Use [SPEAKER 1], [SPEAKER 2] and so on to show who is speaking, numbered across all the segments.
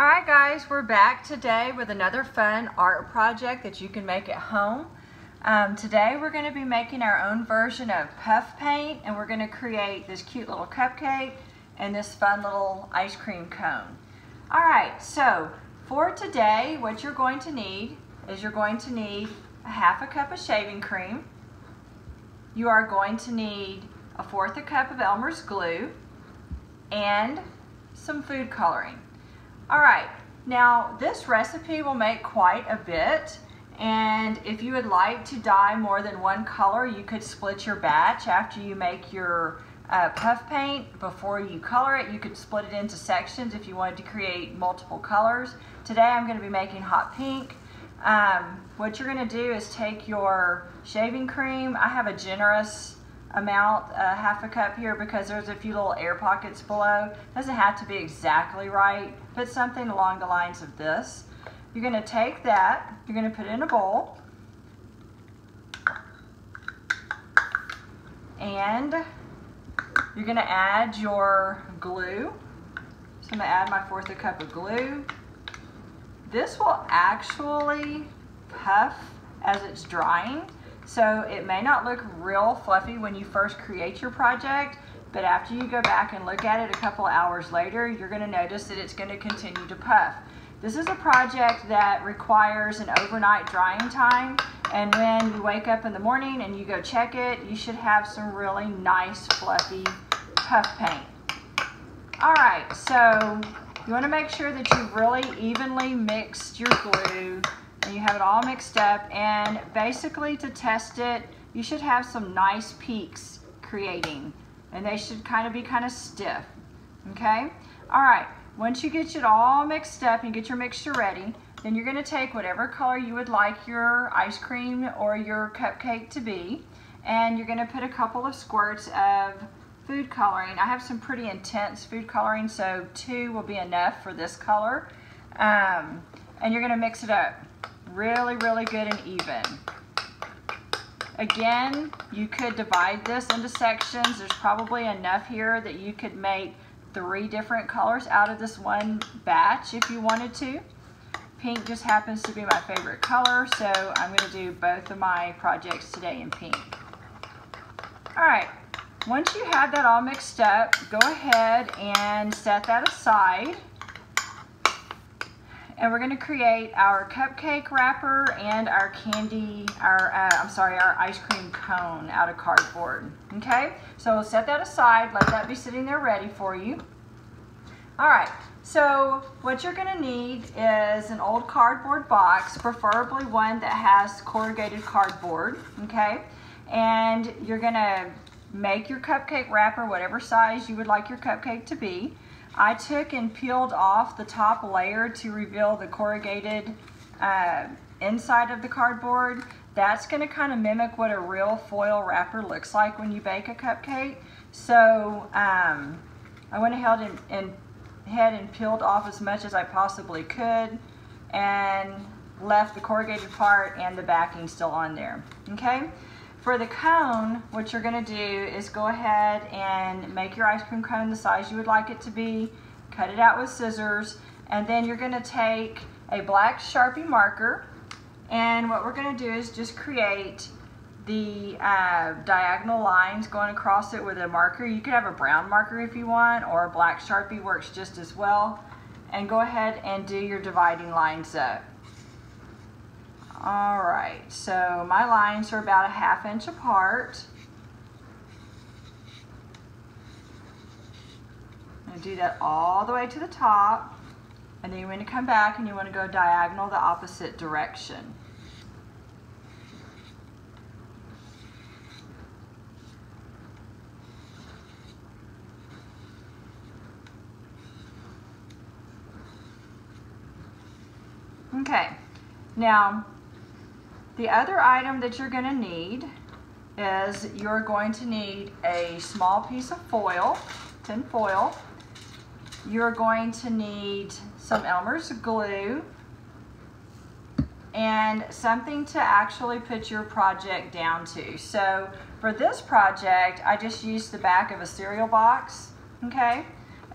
[SPEAKER 1] Alright guys, we're back today with another fun art project that you can make at home. Today we're going to be making our own version of puff paint, and we're going to create this cute little cupcake and this fun little ice cream cone. Alright, so for today what you're going to need is you're going to need a half a cup of shaving cream. You are going to need a fourth a cup of Elmer's glue and some food coloring. Alright, now this recipe will make quite a bit, and if you would like to dye more than one color, you could split your batch after you make your puff paint. Before you color it, you could split it into sections if you wanted to create multiple colors. Today I'm going to be making hot pink. What you're going to do is take your shaving cream. I have a generous amount, half a cup here, because there's a few little air pockets below. Doesn't have to be exactly right, but something along the lines of this. You're going to take that, you're going to put it in a bowl, and you're going to add your glue. So I'm going to add my fourth a cup of glue. This will actually puff as it's drying, so it may not look real fluffy when you first create your project, but after you go back and look at it a couple hours later, you're going to notice that it's going to continue to puff. This is a project that requires an overnight drying time, and when you wake up in the morning and you go check it, you should have some really nice fluffy puff paint. Alright, so you want to make sure that you've really evenly mixed your glue and you have it all mixed up, and basically to test it, you should have some nice peaks creating, and they should be kind of stiff. Okay? Alright, once you get it all mixed up and you get your mixture ready, then you're going to take whatever color you would like your ice cream or your cupcake to be, and you're going to put a couple of squirts of food coloring. I have some pretty intense food coloring, so 2 will be enough for this color. And you're going to mix it up really good and even. Again, you could divide this into sections. There's probably enough here that you could make 3 different colors out of this one batch if you wanted to. Pink just happens to be my favorite color, so I'm going to do both of my projects today in pink. Alright, once you have that all mixed up, go ahead and set that aside. And we're going to create our cupcake wrapper and our our ice cream cone out of cardboard. Okay, so we'll set that aside, let that be sitting there ready for you. Alright, so what you're going to need is an old cardboard box, preferably one that has corrugated cardboard. Okay, and you're going to make your cupcake wrapper whatever size you would like your cupcake to be. I took and peeled off the top layer to reveal the corrugated inside of the cardboard. That's going to kind of mimic what a real foil wrapper looks like when you bake a cupcake. So I went ahead and peeled off as much as I possibly could and left the corrugated part and the backing still on there. Okay? For the cone, what you're going to do is go ahead and make your ice cream cone the size you would like it to be, cut it out with scissors, and then you're going to take a black Sharpie marker, and what we're going to do is just create the diagonal lines going across it with a marker. You could have a brown marker if you want, or a black Sharpie works just as well, and go ahead and do your dividing lines up. Alright, so my lines are about a ½ inch apart. I'm going to do that all the way to the top, and then you want to come back and you want to go diagonal the opposite direction. Okay, now the other item that you're going to need is you're going to need a small piece of foil, tin foil. You're going to need some Elmer's glue and something to actually put your project down to. So for this project, I just used the back of a cereal box, okay?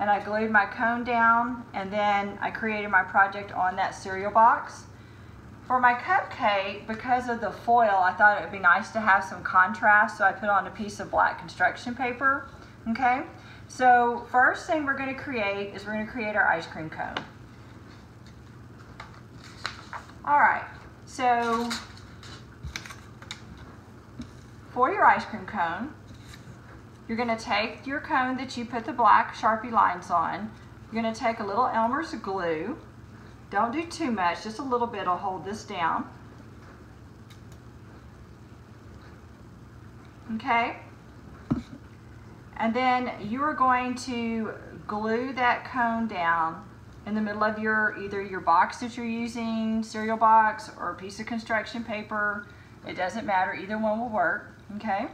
[SPEAKER 1] and I glued my cone down, and then I created my project on that cereal box. For my cupcake, because of the foil, I thought it would be nice to have some contrast, so I put on a piece of black construction paper. Okay, so first thing we're going to create is we're going to create our ice cream cone. Alright, so for your ice cream cone, you're going to take your cone that you put the black Sharpie lines on. You're going to take a little Elmer's glue. Don't do too much, just a little bit will hold this down. Okay? And then you are going to glue that cone down in the middle of either your box that you're using, cereal box, or a piece of construction paper. It doesn't matter, either one will work. Okay?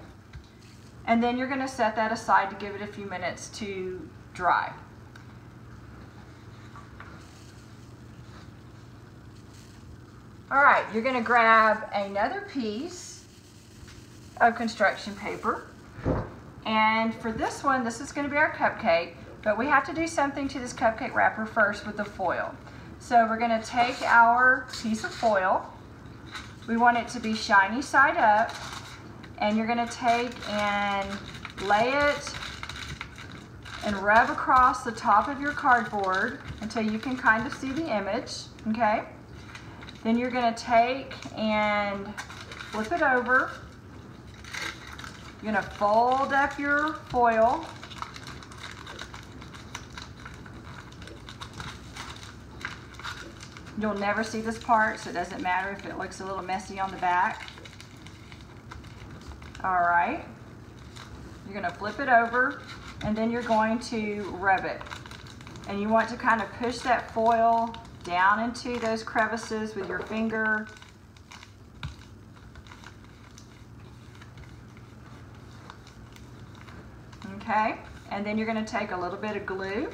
[SPEAKER 1] And then you're going to set that aside to give it a few minutes to dry. Alright, you're going to grab another piece of construction paper, and for this one, this is going to be our cupcake, but we have to do something to this cupcake wrapper first with the foil. So we're going to take our piece of foil, we want it to be shiny side up, and you're going to take and lay it and rub across the top of your cardboard until you can kind of see the image, okay? Then you're going to take and flip it over. You're going to fold up your foil. You'll never see this part, so it doesn't matter if it looks a little messy on the back. Alright. You're going to flip it over, and then you're going to rub it. And you want to kind of push that foil down into those crevices with your finger. Okay, and then you're going to take a little bit of glue.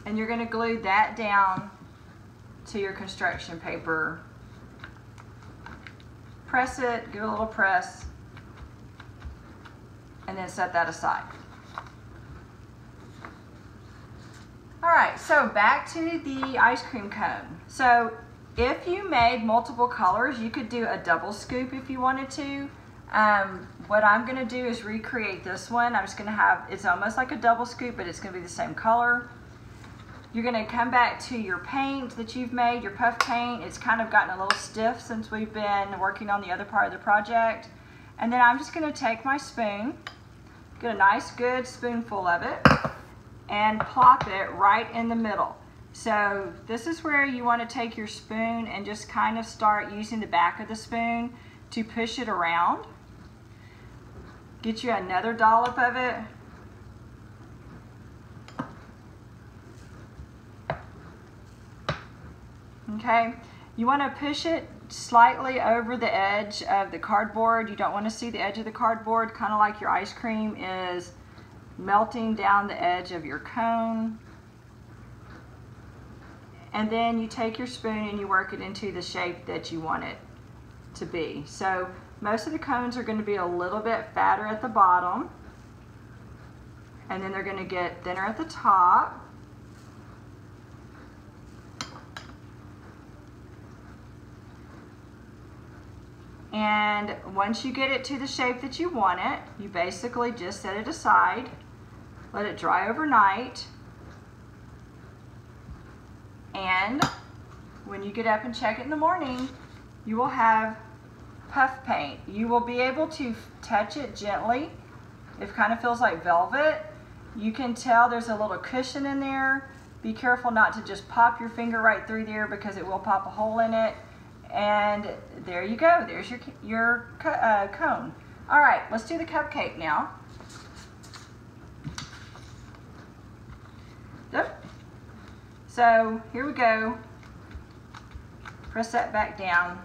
[SPEAKER 1] And you're going to glue that down to your construction paper. Press it, give it a little press, and then set that aside. Alright, so back to the ice cream cone. So if you made multiple colors, you could do a double scoop if you wanted to. What I'm going to do is recreate this one. I'm just going to have, it's almost like a double scoop, but it's going to be the same color. You're going to come back to your paint that you've made, your puff paint. It's kind of gotten a little stiff since we've been working on the other part of the project. And then I'm just going to take my spoon, get a nice good spoonful of it, and plop it right in the middle. So this is where you want to take your spoon and just kind of start using the back of the spoon to push it around. Get you another dollop of it. Okay, you want to push it slightly over the edge of the cardboard. You don't want to see the edge of the cardboard, kind of like your ice cream is melting down the edge of your cone. And then you take your spoon and you work it into the shape that you want it to be. So most of the cones are going to be a little bit fatter at the bottom, and then they're going to get thinner at the top. And once you get it to the shape that you want it, you basically just set it aside, let it dry overnight, and when you get up and check it in the morning, you will have puff paint. You will be able to touch it gently. It kind of feels like velvet. You can tell there's a little cushion in there. Be careful not to just pop your finger right through there because it will pop a hole in it. And there you go, there's your cone. All right, let's do the cupcake now. Yep. So here we go. Press that back down.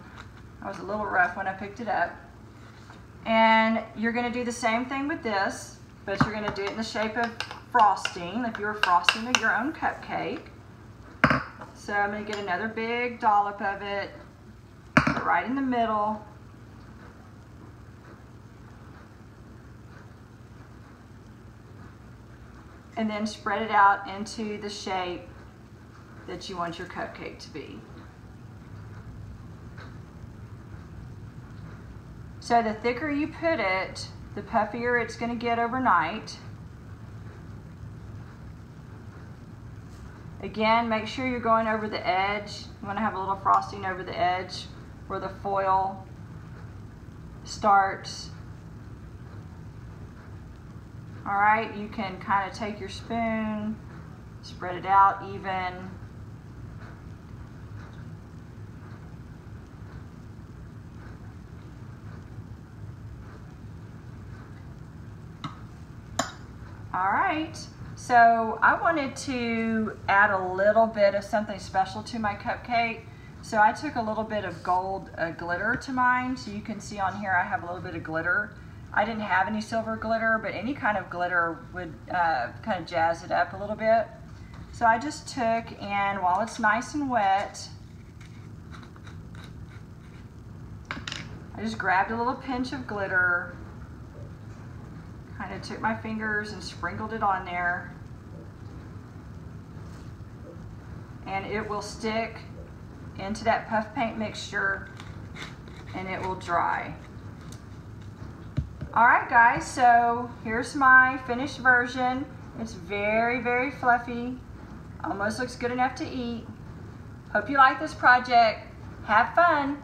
[SPEAKER 1] I was a little rough when I picked it up. And you're going to do the same thing with this, but you're going to do it in the shape of frosting, if you were frosting your own cupcake. So I'm going to get another big dollop of it. Right in the middle. and then spread it out into the shape that you want your cupcake to be. So the thicker you put it, the puffier it's going to get overnight. Again, make sure you're going over the edge. You want to have a little frosting over the edge where the foil starts. All right, you can kind of take your spoon, spread it out even. All right, so I wanted to add a little bit of something special to my cupcake. So I took a little bit of gold glitter to mine. So you can see on here I have a little bit of glitter. I didn't have any silver glitter, but any kind of glitter would kind of jazz it up a little bit. So I just took, and while it's nice and wet, I just grabbed a little pinch of glitter, kind of took my fingers and sprinkled it on there, and it will stick into that puff paint mixture and it will dry. All right guys, so here's my finished version. It's very, very fluffy. Almost looks good enough to eat. Hope you like this project. Have fun.